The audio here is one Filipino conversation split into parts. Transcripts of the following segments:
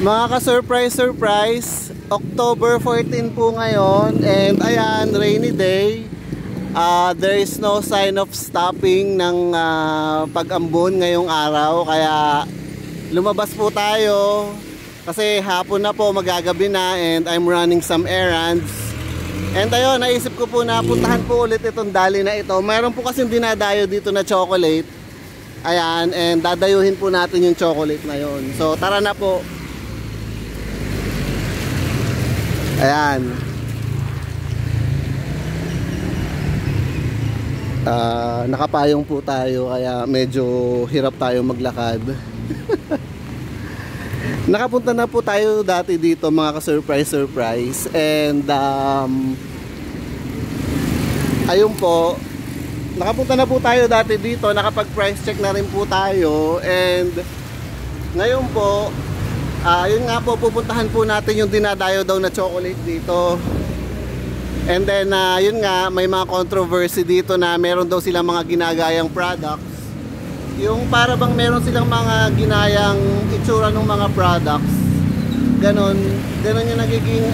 Mga ka-surprise, October 14 po ngayon, and ayan, rainy day. There is no sign of stopping ng pag-ambon ngayong araw, kaya lumabas po tayo kasi hapon na po, magagabi na, and I'm running some errands. And ayun, naisip ko po na puntahan po ulit itong dali na ito. Meron po kasing dinadayo dito na chocolate. Ayan, and dadayuhin po natin yung chocolate na yun. So tara na po. Ayan. Nakapayong po tayo, kaya medyo hirap tayo maglakad. Nakapunta na po tayo dati dito, mga ka-surprise. And ayun po, nakapunta na po tayo dati dito, nakapag-price check na rin po tayo. And ngayon po, yun nga po, pupuntahan po natin yung dinadayo daw na chocolate dito. And then yun nga, may mga controversy dito na meron daw silang mga ginagayang products. Yung para bang meron silang mga ginayang itsura ng mga products. Ganon yung nagiging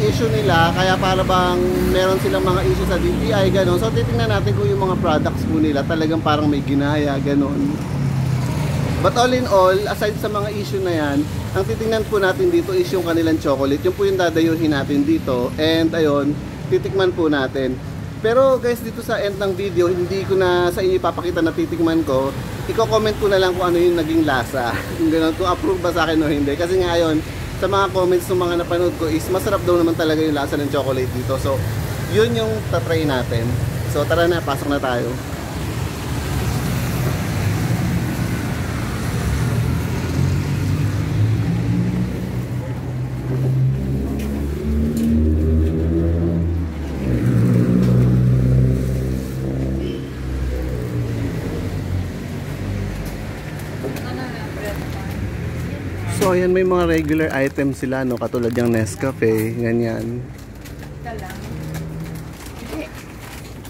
issue nila. Kaya para bang meron silang mga issue sa DTI, ganon. So titingnan natin kung yung mga products po nila talagang parang may ginaya, ganon. But all in all, aside sa mga issue na yan, ang titingnan po natin dito is yung kanilang chocolate. Yung po yung dadayuhin natin dito. And ayun, titikman po natin. Pero guys, dito sa end ng video, hindi ko na sa inyo ipapakita na titikman ko. Iko-comment ko na lang kung ano yung naging lasa. Kung approve ba sa akin o hindi. Kasi nga ayun, sa mga comments ng mga napanood ko is masarap daw naman talaga yung lasa ng chocolate dito. So, yun yung tatry natin. So, tara na, pasok na tayo. So ayan, may mga regular items sila, no, katulad yung Nescafe, ganyan. Ito lang.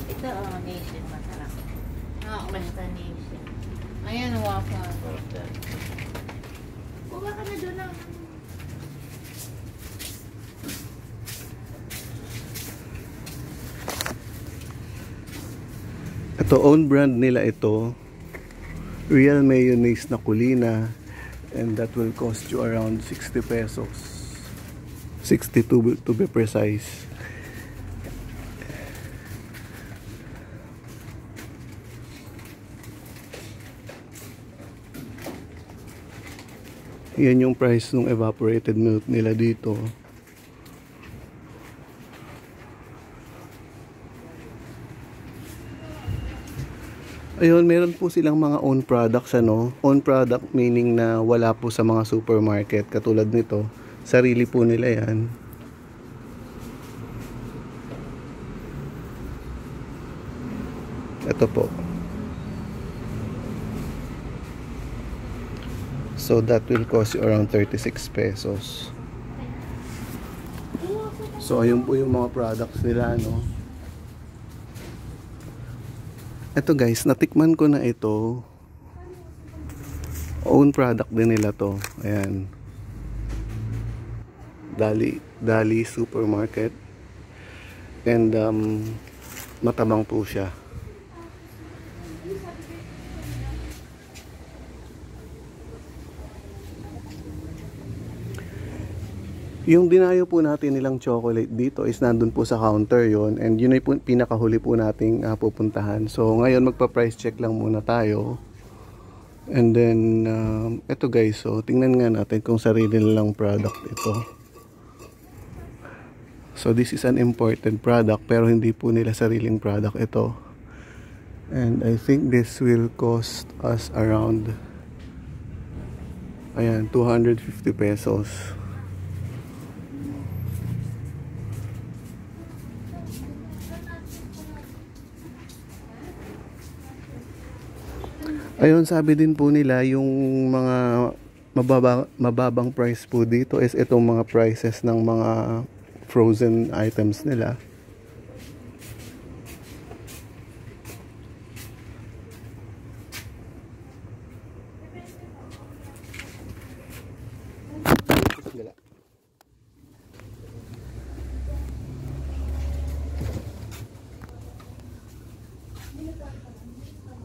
Ito Nation, masarap. Basta Nation. Ayan, waffle. Kuha ka na doon lang. Ito, own brand nila ito. Real mayonnaise na Kulina. And that will cost you around 60 pesos. 62 to be precise. Yan yung price ng evaporated milk nila dito. Ayun, meron po silang mga own products, ano? Own product meaning na wala po sa mga supermarket. Katulad nito, sarili po nila yan. Ito po. So that will cost you around 36 pesos. So ayun po yung mga products nila, no? Ito guys, natikman ko na ito. Own product din nila to. Ayan. Dali Supermarket. And matabang po siya. Yung dinayo po natin nilang chocolate dito is nandun po sa counter yon, and yun ay po, pinakahuli po nating pupuntahan. So ngayon magpa-price check lang muna tayo. And then eto guys, so tingnan nga natin kung sarili nilang product ito. So this is an imported product, pero hindi po nila sariling product ito. And I think this will cost us around, ayan, 250 pesos. Ayun, sabi din po nila yung mga mababang price po dito is itong mga prices ng mga frozen items nila. Gala.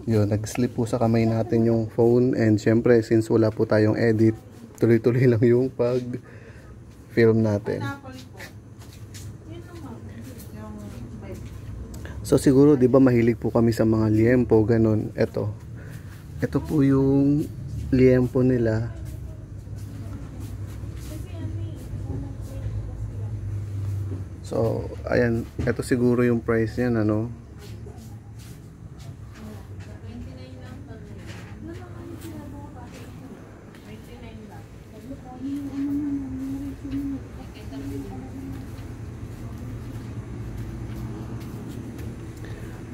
Yun, nag-slip po sa kamay natin yung phone, and syempre since wala po tayong edit, tuloy-tuloy lang yung pag-film natin. So siguro 'di ba mahilig po kami sa mga liempo ganun. Ito po yung liempo nila. So ayan, ito siguro yung price niyan, ano.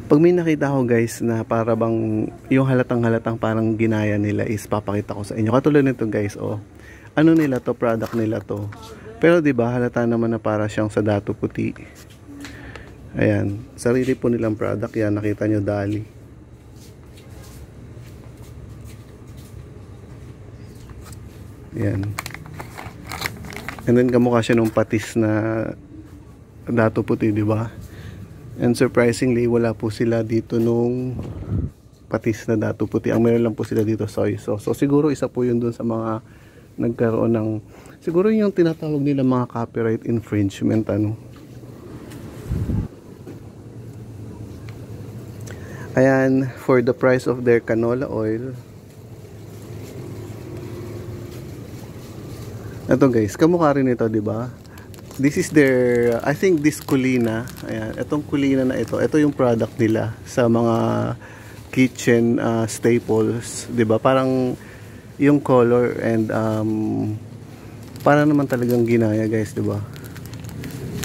Pag may nakita ko guys na para bang yung halatang parang ginaya nila is papakita ko sa inyo. Katulad nito guys, oh. Ano nila to, product nila to. Pero 'di ba halata naman na para siyang sa Datu Puti. Ayan, sarili po nilang product yan, nakita nyo Dali. Ayan. And then kamukha siya nung patis na Datu Puti, 'di ba? And surprisingly, wala po sila dito nung patis na Datu Puti. Ang meron lang po sila dito soy sauce. So siguro isa po yun dun sa mga nagkaroon ng, siguro yung tinatawag nila mga copyright infringement, ano. Ayan, for the price of their canola oil. Ito guys, kamukha rin ito, 'di ba? This is their, I think this Kulina. Ayan, itong Kulina na ito yung product nila sa mga kitchen staples, 'di ba? Parang yung color and para naman talagang ginaya, guys, 'di ba?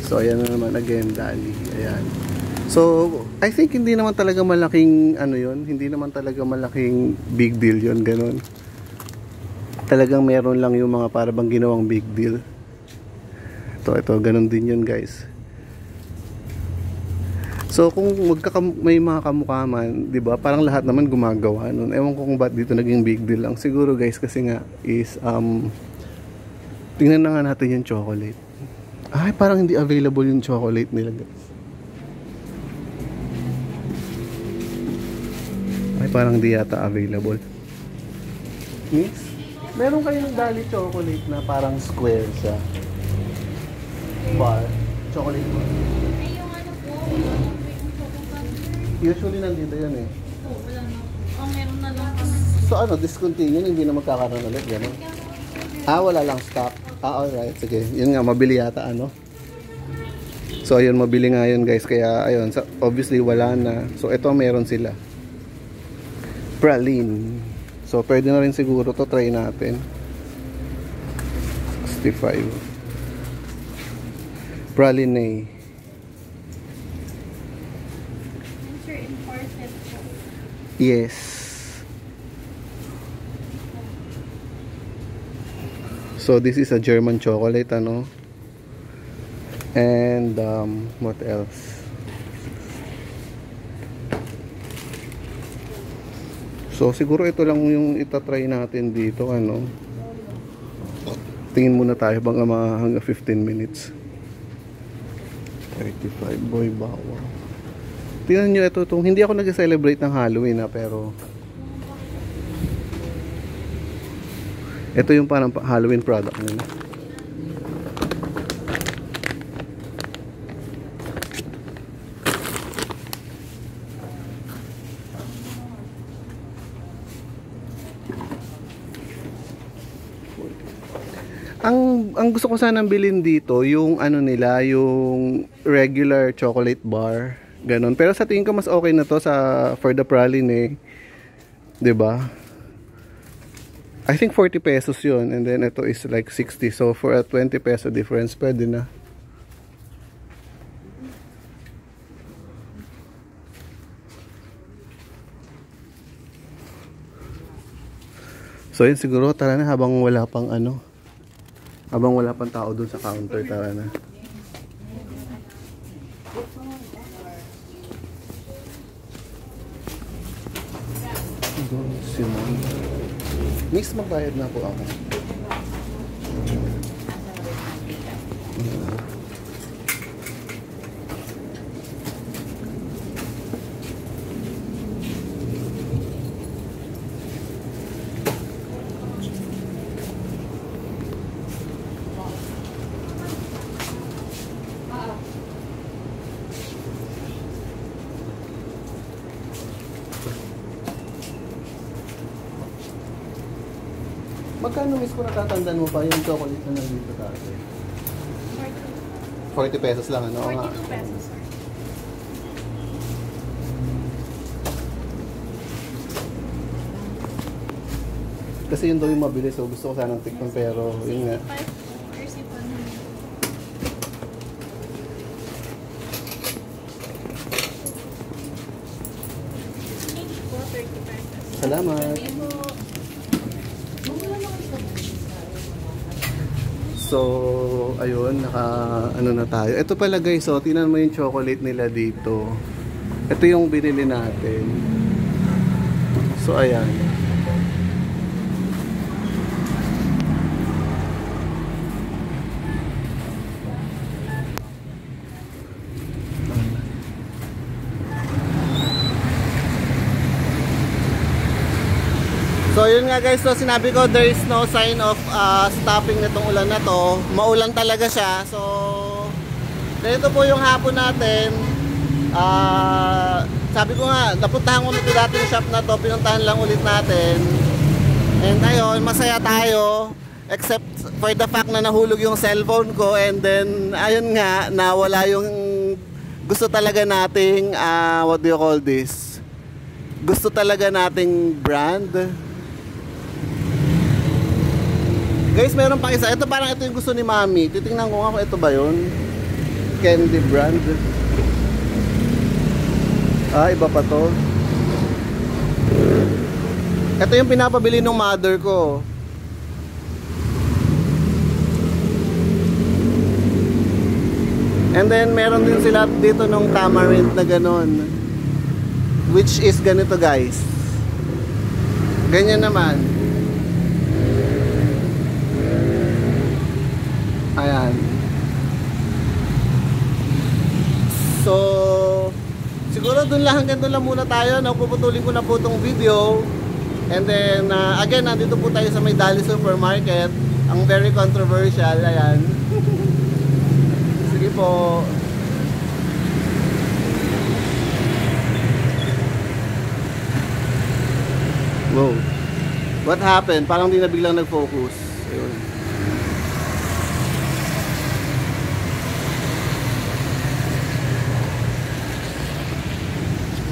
So ayan na naman again, Dali. Ayan. So I think hindi naman talaga malaking ano 'yon, hindi naman talaga malaking big deal 'yon, ganun. Talagang meron lang yung mga para bang ginawang big deal. Ito, ganun din yun guys. So kung may mga kamukha man, 'di ba? Parang lahat naman gumagawa nun. Ewan ko kung ba't dito naging big deal lang. Siguro guys kasi nga is tingnan na nga natin yung chocolate. Ay, parang hindi available yung chocolate nila guys. Ay, parang di yata available. Miss, meron kayong Dali chocolate na parang square siya. Bar, chocolate bar. Ay, yung ano po, yung chocolate. Usually nandito yan eh. Wala na. Oh, meron na lang. So ano, discontinue, hindi na magkakaroon ulit, gano'n? Wala lang stock. Alright, sige. Yun nga, mabili yata, ano? So ayun, mabili nga yun guys. Kaya ayun, so, obviously wala na. So ito meron sila. Praline. So pwede na rin siguro to, try natin. 65. Praline. Sure, imported po. Yes. So this is a German chocolate, ano? And what else? So siguro ito lang yung itatry natin dito, ano? Tingin muna tayo bang hanggang 15 minutes. 35 boy bawang. Tingnan nyo ito, hindi ako nag-celebrate ng Halloween pero ito yung parang Halloween product nila. Ang gusto ko sanang bilhin dito yung ano nila, yung regular chocolate bar, ganun. Pero sa tingin ko mas okay na to for the praline, 'di ba? I think 40 pesos 'yun, and then ito is like 60. So for a 20 peso difference, pwede na. So yun, siguro tara na habang wala pang tao dun sa counter, tara na. Simon. Miss, magbayad na po ako. Magkano miss ko natatandaan mo pa yung chocolate na nandito dati? 40 pesos lang, ano? 42 pesos, sir. Kasi yun daw yung mabilis, so gusto ko sanang tikman pero yun nga. 65 or sipon na. Thank you po, 30 pesos. Salamat. Sabihin mo, So, ayun, ano na tayo. Ito pala guys, so tingnan mo yung chocolate nila dito. Ito yung binili natin. So, ayan. So yun nga guys, so sinabi ko there is no sign of stopping nitong ulan na to. Maulan talaga siya. So ganito po yung hapon natin. Sabi ko nga, napuntahan ko nito dati yung shop na to, pinuntahan lang ulit natin. And ayun, masaya tayo. Except for the fact na nahulog yung cellphone ko, and then ayun nga, nawala yung gusto talaga nating what do you call this? Gusto talaga nating brand. Guys, meron pang isa. Ito parang ito yung gusto ni Mami. Titingnan ko nga kung ito ba yun. Candy brand. Iba pa to. Ito yung pinapabili ng mother ko. And then meron din sila dito ng tamarind na ganon. Which is ganito guys. Ganyan naman. Ayan. So, siguro dun lang, hanggang dun lang muna tayo. Puputulin ko na po itong video. And then, again, nandito po tayo sa may Dali Supermarket. Ang very controversial. Ayan. Sige po. Wow. What happened? Parang di na biglang nag-focus. Ayun.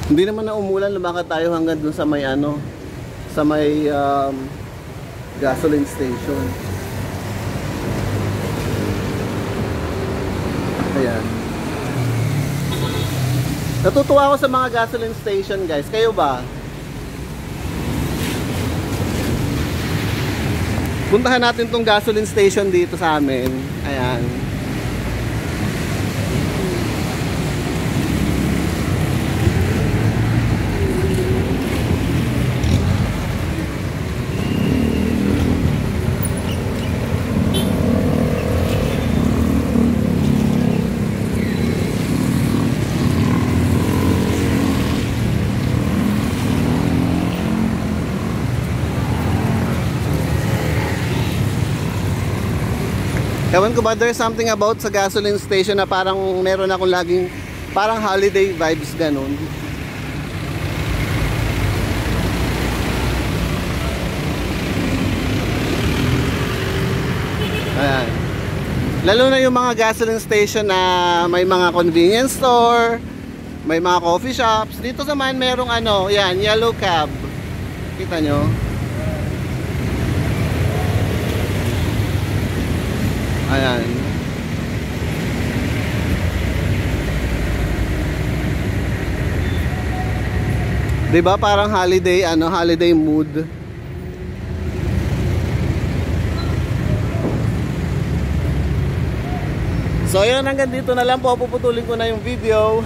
Hindi naman na umulan, lumakad tayo hanggang dun sa may sa may gasoline station. Ayan. Natutuwa ako sa mga gasoline station guys, kayo ba? Puntahan natin tong gasoline station dito sa amin. Ayan. Ewan ko ba, there's something about sa gasoline station na parang meron akong laging parang holiday vibes ganun. Ayan. Lalo na yung mga gasoline station na may mga convenience store, may mga coffee shops. Dito naman merong yan, yellow cab. Kita nyo? Ayan. Diba parang holiday, holiday mood. So yun, hanggang dito na lang po. Puputulin ko na yung video.